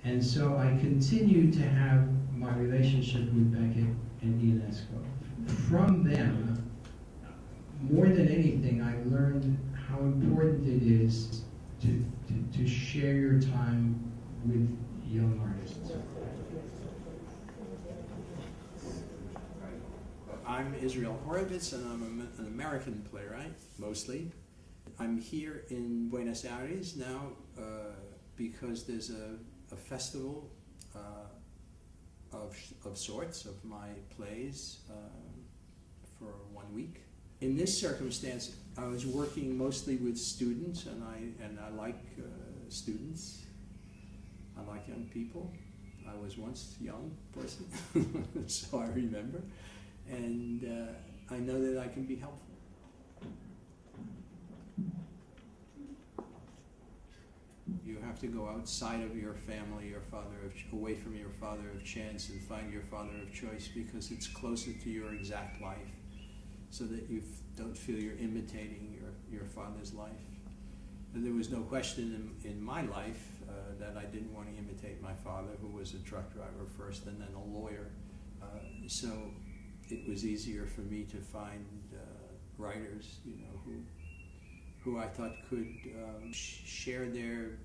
And so I continued to have my relationship with Beckett and UNESCO. From them, more than anything, I learned how important it is to share your time with young artists. I'm Israel Horovitz, and I'm an American playwright, mostly. I'm here in Buenos Aires now because there's a festival of sorts of my plays for 1 week. In this circumstance, I was working mostly with students, and I like students. I like young people. I was once a young person, so I remember. And I know that I can be helpful. You have to go outside of your family, away from your father of chance, and find your father of choice, because it's closer to your exact life, so that you don't feel you're imitating your father's life. And there was no question in my life that I didn't want to imitate my father, who was a truck driver first and then a lawyer. So it was easier for me to find writers, who I thought could share their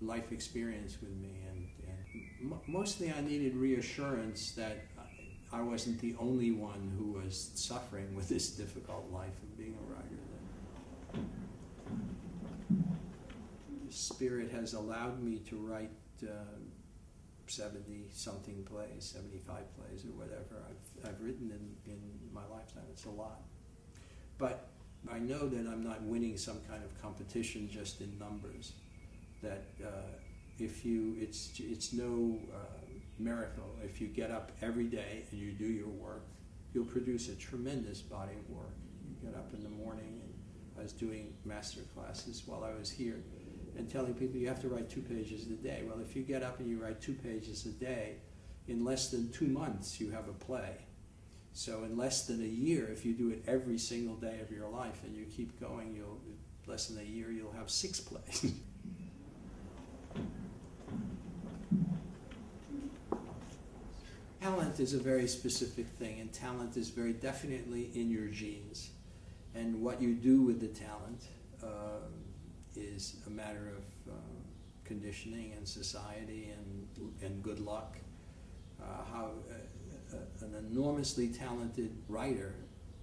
life experience with me, and mostly I needed reassurance that I wasn't the only one who was suffering with this difficult life of being a writer. The Spirit has allowed me to write 70-something plays, 75 plays or whatever I've written in my lifetime. It's a lot. But I know that I'm not winning some kind of competition just in numbers. That it's no miracle. If you get up every day and you do your work, you'll produce a tremendous body of work. You get up in the morning, and I was doing master classes while I was here, and telling people you have to write 2 pages a day. Well, if you get up and you write 2 pages a day, in less than 2 months you have a play. So in less than a year, if you do it every single day of your life and you keep going, less than a year you'll have 6 plays. Talent is a very specific thing, and talent is very definitely in your genes. And what you do with the talent is a matter of conditioning and society and good luck. How an enormously talented writer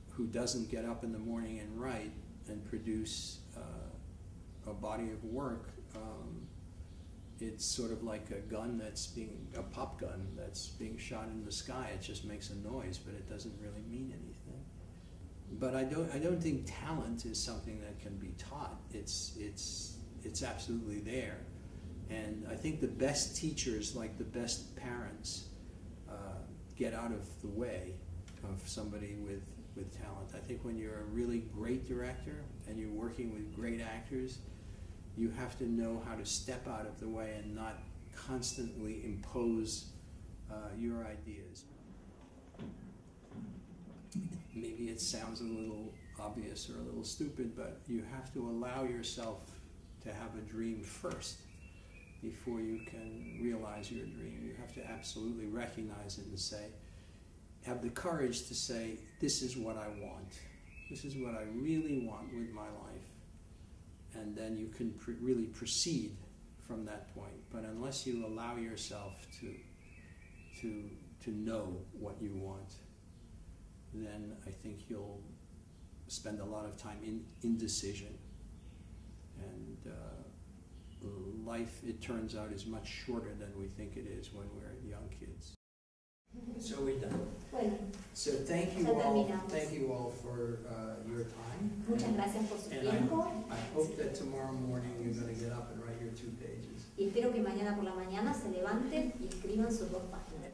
who doesn't get up in the morning and write and produce a body of work, it's sort of like a pop gun that's being shot in the sky. It just makes a noise, but it doesn't really mean anything. But I don't think talent is something that can be taught. It's absolutely there. And I think the best teachers, like the best parents, get out of the way of somebody with talent. I think when you're a really great director and you're working with great actors, you have to know how to step out of the way and not constantly impose your ideas. Maybe it sounds a little obvious or a little stupid, but you have to allow yourself to have a dream first before you can realize your dream. You have to absolutely recognize it and have the courage to say, this is what I want. This is what I really want with my life. And then you can really proceed from that point. But unless you allow yourself to know what you want, then I think you'll spend a lot of time in indecision. And life, it turns out, is much shorter than we think it is when we're young kids. So we're done. Bueno, So thank you all for your time. muchas gracias por su And tiempo. I hope that tomorrow morning you're going to get up and write your 2 pages. Y espero que mañana por la mañana se levanten y escriban sus 2 páginas.